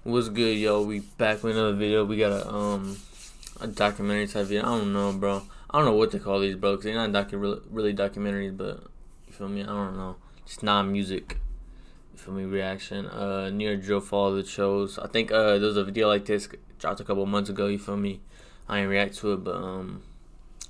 What's good, yo? We back with another video. We got a documentary type video. I don't know, bro. I don't know what to call these, bro, because they're not really documentaries, but you feel me? I don't know. Just non-music. You feel me? Reaction. Near drill fall the Choos. I think there was a video like this dropped a couple months ago. You feel me? I ain't react to it, but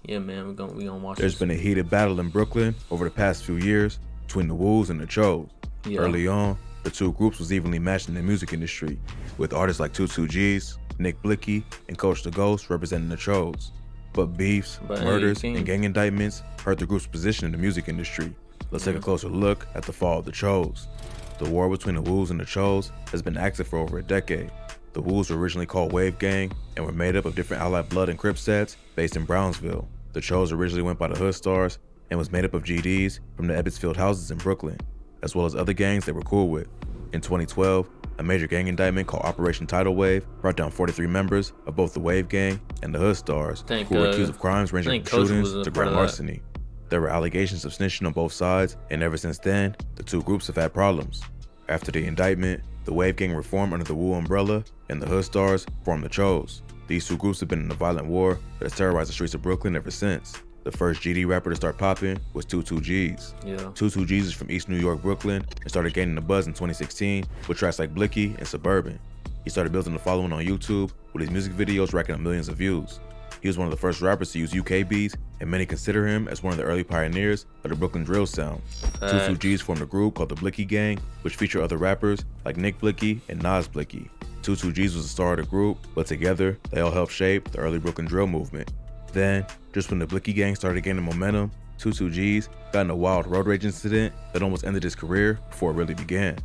yeah, man, we gonna watch. There's been a heated battle in Brooklyn over the past few years between the Woos and the Choos. Yeah. Early on, the two groups was evenly matched in the music industry, with artists like 22G's, Nick Blicky, and Coach the Ghost representing the Choos. But beefs, murders, and gang indictments hurt the group's position in the music industry. Let's take a closer look at the fall of the Choos. The war between the Woos and the Choos has been active for over a decade. The Woos were originally called Wave Gang and were made up of different allied blood and Crip sets based in Brownsville. The Choos originally went by the Hood Stars and was made up of GDs from the Ebbetsfield houses in Brooklyn, as well as other gangs they were cool with. In 2012, a major gang indictment called Operation Tidal Wave brought down 43 members of both the Wave Gang and the Hood Stars, who were accused of crimes ranging from shootings to grand larceny. There were allegations of snitching on both sides, and ever since then, the two groups have had problems. After the indictment, the Wave Gang reformed under the Wu umbrella, and the Hood Stars formed the Choos. These two groups have been in a violent war that has terrorized the streets of Brooklyn ever since. The first GD rapper to start popping was 22G's. 22G's is from East New York, Brooklyn, and started gaining a buzz in 2016 with tracks like Blicky and Suburban. He started building a following on YouTube, with his music videos racking up millions of views. He was one of the first rappers to use UK beats, and many consider him as one of the early pioneers of the Brooklyn drill sound. 22G's formed a group called the Blicky Gang, which featured other rappers like Nick Blicky and Nas Blicky. 22G's was the star of the group, but together, they all helped shape the early Brooklyn drill movement. Then, just when the Blicky Gang started gaining momentum, 22G's got in a wild road rage incident that almost ended his career before it really began.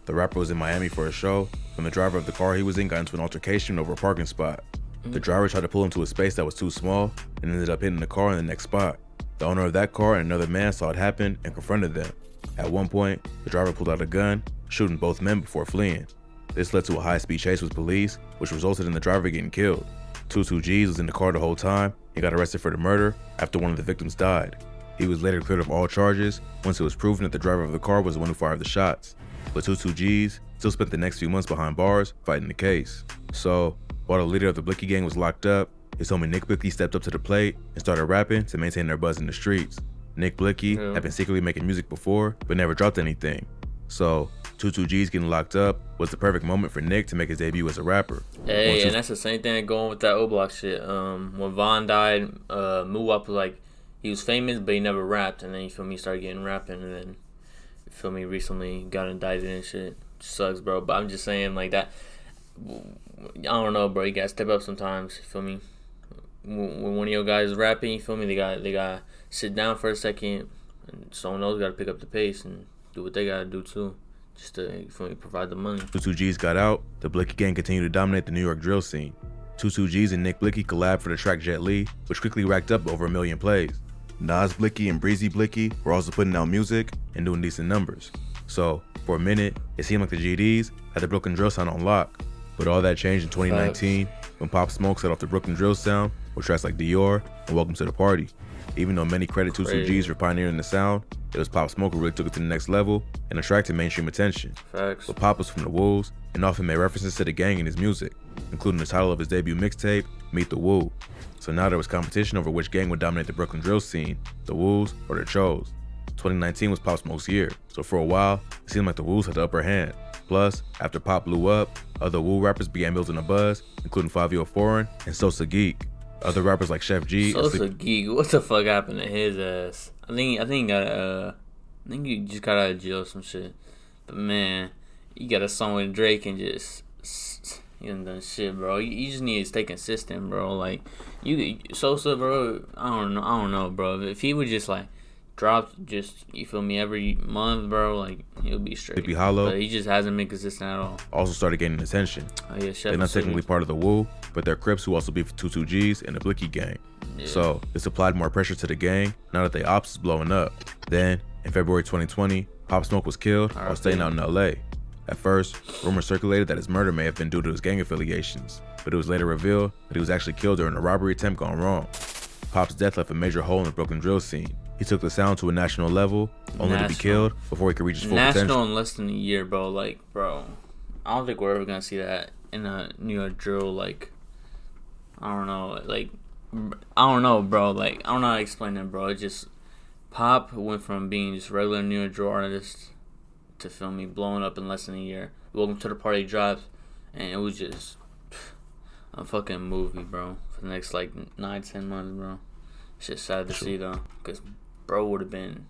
The rapper was in Miami for a show when the driver of the car he was in got into an altercation over a parking spot. The driver tried to pull him to a space that was too small and ended up hitting the car in the next spot. The owner of that car and another man saw it happen and confronted them. At one point, the driver pulled out a gun, shooting both men before fleeing. This led to a high-speed chase with police, which resulted in the driver getting killed. 22G's was in the car the whole time and got arrested for the murder after one of the victims died. He was later cleared of all charges once it was proven that the driver of the car was the one who fired the shots. But 22G's still spent the next few months behind bars fighting the case. So, while the leader of the Blicky Gang was locked up, his homie Nick Blicky stepped up to the plate and started rapping to maintain their buzz in the streets. Nick Blicky had been secretly making music before, but never dropped anything. So, 22G's getting locked up was the perfect moment for Nick to make his debut as a rapper. Hey, and that's the same thing going with that O-Block shit. When Von died, Muwap was like, he was famous, but he never rapped, and then you feel me, started getting rapping, and then you feel me, recently got indicted and shit. Sucks, bro. But I'm just saying, like, that, I don't know, bro. You gotta step up sometimes. You feel me? When one of your guys is rapping, you feel me? They gotta sit down for a second, and someone else gotta pick up the pace and do what they gotta do too, just to, you feel me, provide the money. 22G's got out. The Blicky Gang continued to dominate the New York drill scene. 22G's and Nick Blicky collabed for the track Jet Li, which quickly racked up over 1 million plays. Nas Blicky and Breezy Blicky were also putting out music and doing decent numbers. So, for a minute, it seemed like the GDs had the Brooklyn drill sound on lock. But all that changed in 2019 when Pop Smoke set off the Brooklyn drill sound with tracks like Dior and Welcome to the Party. Even though many credit 22G's for pioneering the sound, it was Pop Smoke who really took it to the next level and attracted mainstream attention. Facts. But Pop was from the Wolves and often made references to the gang in his music, including the title of his debut mixtape, Meet the Woo. So now there was competition over which gang would dominate the Brooklyn drill scene, the Wolves or the Choos. 2019 was Pop Smoke's year, so for a while, it seemed like the Wolves had the upper hand. Plus, after Pop blew up, other Wu rappers began building a buzz, including 5 Foreign and Sosa Geek. Other rappers like Chef G. Sosa Geek, what the fuck happened to his ass? I think he just got out of jail or some shit. But man, you got a song with Drake and just you done done shit, bro. You just need to stay consistent, bro. Like Sosa, bro. I don't know, bro. If he would just like drop, just, you feel me, every month, bro, like, he'll be straight. Sleepy Hollow. But he just hasn't been consistent at all. Also started gaining attention. Oh yeah, Chef. They're not technically part of the Wu, but they're Crips who also beef with 22G's and the Blicky Gang. Yeah. So this applied more pressure to the gang now that the ops is blowing up. Then, in February 2020, Pop Smoke was killed while staying out in LA. At first, rumors circulated that his murder may have been due to his gang affiliations, but it was later revealed that he was actually killed during a robbery attempt gone wrong. Pop's death left a major hole in the Brooklyn drill scene. He took the sound to a national level, only to be killed before he could reach his full potential. National in less than a year, bro. Like, bro, I don't think we're ever gonna see that in a New York drill. Like, I don't know. Like, I don't know, bro. Like, I don't know how to explain it, bro. It just Pop went from being just regular New York drill artist to feel me blowing up in less than a year. Welcome to the Party drops, and it was just a fucking movie, bro. For the next like 9-10 months, bro. It's just sad to see though, cause bro would have been.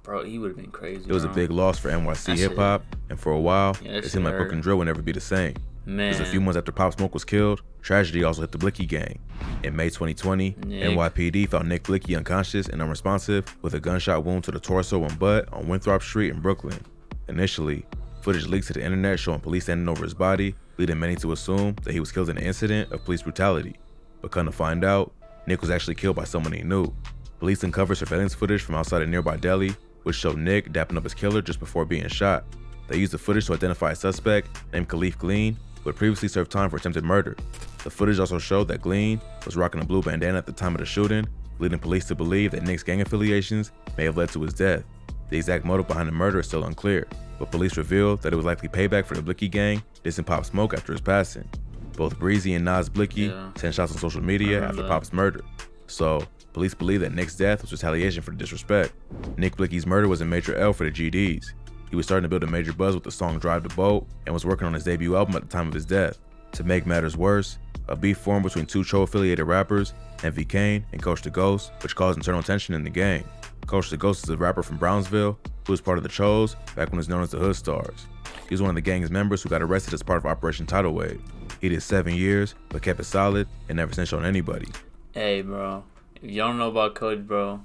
Bro, he would have been crazy. It was a big loss for NYC hip hop, and for a while, it seemed like Brooklyn drill would never be the same. Man. Because a few months after Pop Smoke was killed, tragedy also hit the Blicky gang. In May 2020, NYPD found Nick Blicky unconscious and unresponsive with a gunshot wound to the torso and butt on Winthrop Street in Brooklyn. Initially, footage leaked to the internet showing police standing over his body, leading many to assume that he was killed in an incident of police brutality. But come to find out, Nick was actually killed by someone he knew. Police uncovered surveillance footage from outside a nearby deli, which showed Nick dapping up his killer just before being shot. They used the footage to identify a suspect named Khalif Gleen, who had previously served time for attempted murder. The footage also showed that Gleen was rocking a blue bandana at the time of the shooting, leading police to believe that Nick's gang affiliations may have led to his death. The exact motive behind the murder is still unclear, but police revealed that it was likely payback for the Blicky gang dissing Pop Smoke after his passing. Both Breezy and Nas Blicky sent shots on social media after Pop's murder. So, police believe that Nick's death was retaliation for the disrespect. Nick Blicky's murder was a major L for the GDs. He was starting to build a major buzz with the song Drive the Boat and was working on his debut album at the time of his death. To make matters worse, a beef formed between two Cho-affiliated rappers, Envy Kane and Coach the Ghost, which caused internal tension in the gang. Coach the Ghost is a rapper from Brownsville who was part of the Choos back when it was known as the Hood Stars. He was one of the gang's members who got arrested as part of Operation Tidal Wave. He did 7 years, but kept it solid and never snitched on anybody. Hey, bro. If y'all don't know about Coach, bro,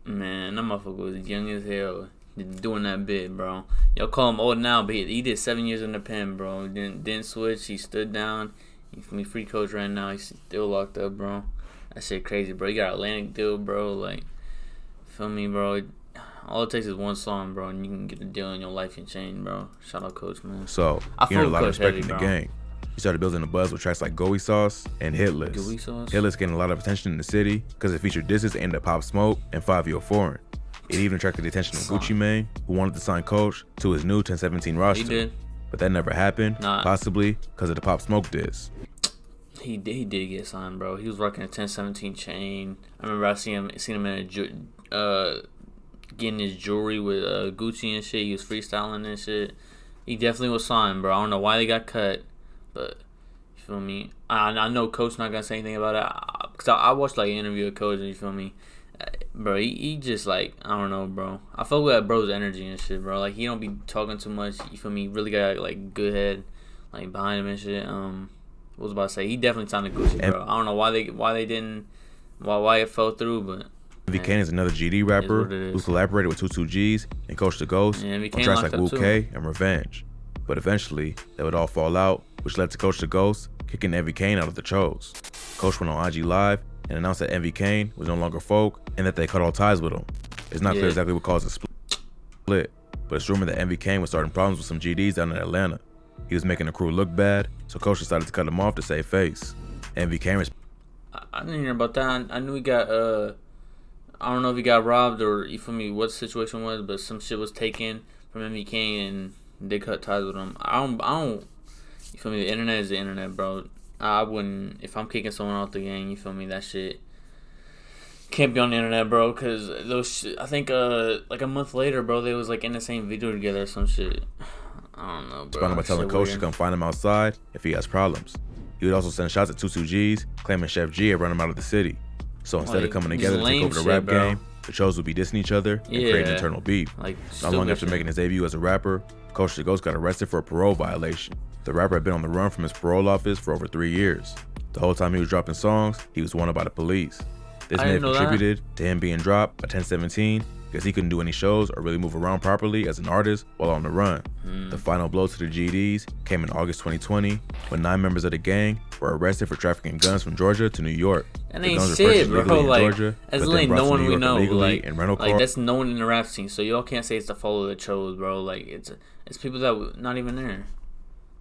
man, that motherfucker was young as hell doing that bit, bro. Y'all call him old now, but he did 7 years in the pen, bro. Didn't switch. He stood down. You feel me? Free Coach right now. He's still locked up, bro. That shit crazy, bro. He got Atlantic deal, bro. Like, feel me, bro? All it takes is one song, bro, and you can get the deal and your life can change, bro. Shout out Coach, man. So, he earned a lot of respect in the gang. He started building a buzz with tracks like Gooey Sauce and Hitless. Gooey Sauce? Hitless gained a lot of attention in the city because it featured disses aimed at Pop Smoke and 5 Foreign. It even attracted the attention of Gucci Mane, who wanted to sign Coach to his new 1017 roster. He did. But that never happened, possibly because of the Pop Smoke diss. He did get signed, bro. He was rocking a 1017 chain. I remember I seen him in getting his jewelry with Gucci and shit. He was freestyling and shit. He definitely was signed, bro. I don't know why they got cut, but you feel me? I know Coach not gonna say anything about it because I watched like an interview with Coach and you feel me, bro. He just like I don't know, bro. I feel with that bro's energy and shit, bro. Like he don't be talking too much. You feel me? He really got like good head like behind him and shit. What was I about to say? He definitely signed to Gucci, bro. I don't know why it fell through, but. Envy Kane is another GD rapper who collaborated with 22G's and Coach the Ghost on tracks like Wu K and Revenge. But eventually, they would all fall out, which led to Coach the Ghost kicking Envy Kane out of the Choos. Coach went on IG Live and announced that Envy Kane was no longer folk and that they cut all ties with him. It's not clear exactly what caused the split, but it's rumored that Envy Kane was starting problems with some GDs down in Atlanta. He was making the crew look bad, so Coach decided to cut him off to save face. Envy Kane I didn't hear about that. I knew he got I don't know if he got robbed or you feel me what the situation was, but some shit was taken from Envy Kane and they cut ties with him. I don't you feel me, the internet is the internet, bro. I wouldn't, if I'm kicking someone off the gang, you feel me, that shit can't be on the internet, bro, because those I think like a month later, bro, they was like in the same video together or some shit. I don't know, bro. Responding by telling Coach to come find him outside if he has problems. He would also send shots at 22G's, claiming Chef G had run him out of the city. So instead of coming together to take over the rap game, the Choos would be dissing each other and creating internal beef. Not long after making his debut as a rapper, Coach the Ghost got arrested for a parole violation. The rapper had been on the run from his parole office for over 3 years. The whole time he was dropping songs, he was wanted by the police. This may have contributed to him being dropped by 1017 because he couldn't do any shows or really move around properly as an artist while on the run. The final blow to the GDs came in August 2020 when 9 members of the gang were arrested for trafficking guns from Georgia to New York. That ain't shit, bro. Like, that's literally no one we know. Like that's no one in the rap scene. So y'all can't say it's to follow the Choos, bro. Like it's people that not even there.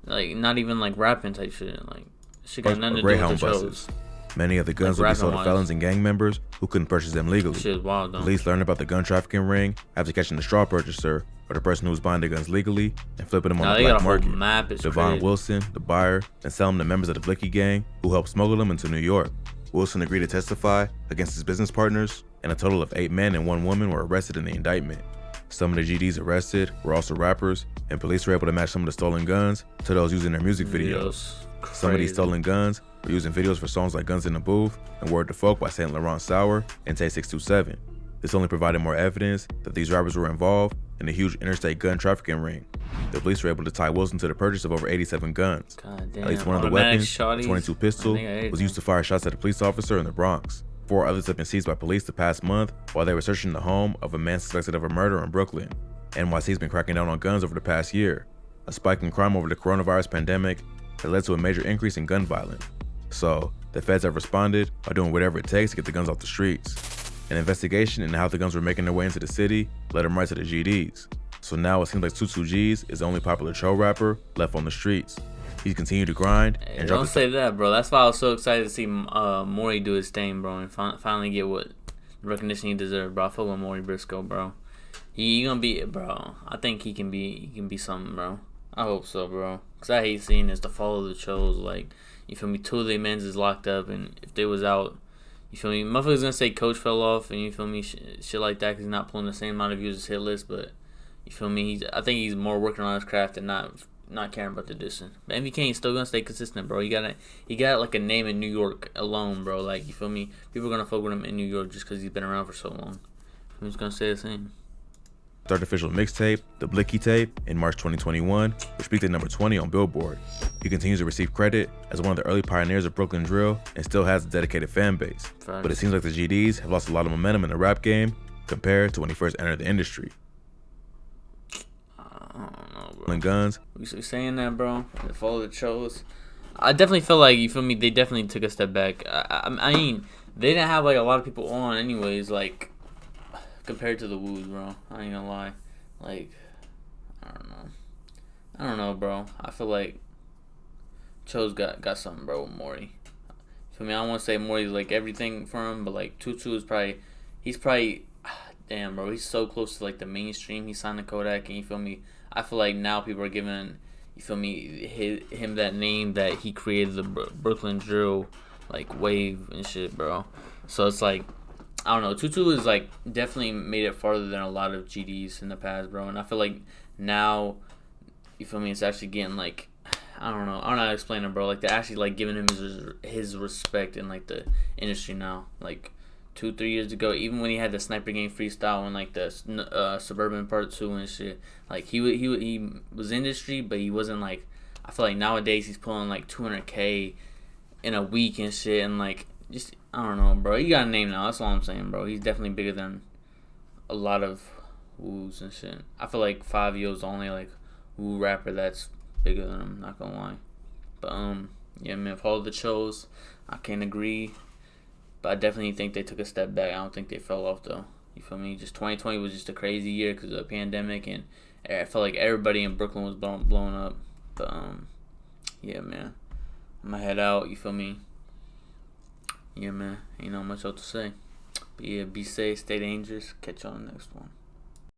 Like not even like rapping type shit. Like shit got nothing to do with the Choos. Many of the guns would be sold to felons and gang members who couldn't purchase them legally. Shit, wild, though. Police learned about the gun trafficking ring after catching the straw purchaser, or the person who was buying the guns legally and flipping them on the black market. Devon Wilson, the buyer, and selling them to members of the Blicky gang who helped smuggle them into New York. Wilson agreed to testify against his business partners, and a total of 8 men and 1 woman were arrested in the indictment. Some of the GDs arrested were also rappers, and police were able to match some of the stolen guns to those used in their music videos. Some of these stolen guns were used in videos for songs like Guns in the Booth and Word to Folk by Saint Laurent Sauer and Tay 627. This only provided more evidence that these rappers were involved in a huge interstate gun trafficking ring. The police were able to tie Wilson to the purchase of over 87 guns. At least one of the weapons, the 22 pistol, was used to fire shots at a police officer in the Bronx. 4 others have been seized by police the past month while they were searching the home of a man suspected of a murder in Brooklyn. NYC's been cracking down on guns over the past year. A spike in crime over the coronavirus pandemic has led to a major increase in gun violence. So, the feds have responded by doing whatever it takes to get the guns off the streets. An investigation into how the guns were making their way into the city led them right to the GDs. So now it seems like 22G's is the only popular Cho rapper left on the streets. He's continued to grind and don't say that, bro. That's why I was so excited to see Maury do his thing, bro, and finally get what recognition he deserved, bro. I fuck with Maury Briscoe, bro. He gonna be it, bro. I think he can be something, bro. I hope so, bro. Cause I hate seeing this, the fall of the Choos. Like, you feel me? 2 of their men's is locked up, and if they was out, you feel me? Motherfuckers gonna say Coach fell off, and you feel me? Shit like that, cause he's not pulling the same amount of views as Hit List, but you feel me? I think he's more working on his craft and not caring about the distance. But MVK ain't still gonna stay consistent, bro. He got like a name in New York alone, bro. Like, you feel me? People are gonna fuck with him in New York just cause he's been around for so long. I'm just gonna say the same. Third official mixtape, The Blicky Tape, in March 2021, which peaked at number 20 on Billboard. He continues to receive credit as one of the early pioneers of Brooklyn drill and still has a dedicated fan base. But it seems like the GDs have lost a lot of momentum in the rap game compared to when he first entered the industry. I don't know, bro. Guns. We saying that, bro. The fall of the Choos. I definitely feel like, you feel me, they definitely took a step back. I mean, they didn't have like a lot of people on anyways, like, compared to the Woos, bro. I ain't gonna lie. Like, I don't know, bro. I feel like Choos got something, bro, with Maury. For me, I don't want to say Maury's like everything for him, but like Tutu is he's probably, damn, bro, he's so close to like the mainstream. He signed to Kodak, and you feel me? I feel like now people are giving, you feel me, him that name that he created, the Brooklyn drill like wave and shit, bro. So it's like, I don't know. Tutu is like definitely made it farther than a lot of GDs in the past, bro. And I feel like now, you feel me, it's actually getting like, I don't know how to explain it, bro. Like, they're actually like giving him his respect in like the industry now. Like 2-3 years ago, even when he had the Sniper Game freestyle and like the Suburban Part 2 and shit, like he was industry, but he wasn't like, I feel like nowadays he's pulling like 200K in a week and shit, and like, just, I don't know, bro. He got a name now. That's all I'm saying, bro. He's definitely bigger than a lot of woos and shit. I feel like 5Yo's the only like woo rapper that's bigger than him. Not gonna lie. But yeah, man. For all the Choos, I can't agree. But I definitely think they took a step back. I don't think they fell off though. You feel me? Just 2020 was just a crazy year because of the pandemic, and I felt like everybody in Brooklyn was blown up. But yeah, man. I'm gonna head out. You feel me? Yeah, man. Ain't not much else to say. But yeah, be safe, stay dangerous. Catch y'all on the next one.